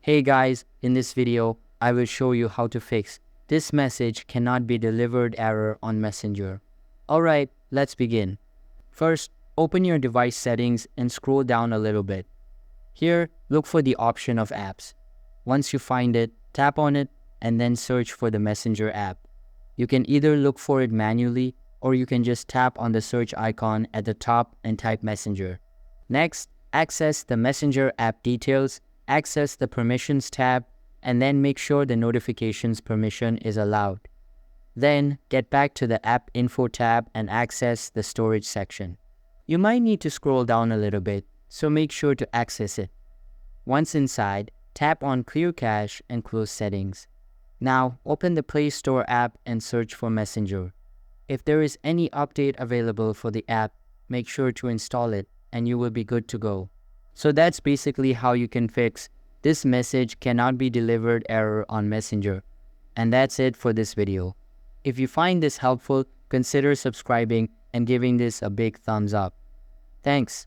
Hey guys, in this video, I will show you how to fix this message cannot be delivered error on Messenger. Alright, let's begin. First, open your device settings and scroll down a little bit. Here, look for the option of apps. Once you find it, tap on it and then search for the Messenger app. You can either look for it manually or you can just tap on the search icon at the top and type Messenger. Next, access the Messenger app details, access the permissions tab, and then make sure the notifications permission is allowed. Then, get back to the app info tab and access the storage section. You might need to scroll down a little bit, so make sure to access it. Once inside, tap on Clear Cache and close settings. Now, open the Play Store app and search for Messenger. If there is any update available for the app, make sure to install it and you will be good to go. So that's basically how you can fix this message cannot be delivered error on Messenger. And that's it for this video. If you find this helpful, consider subscribing and giving this a big thumbs up. Thanks.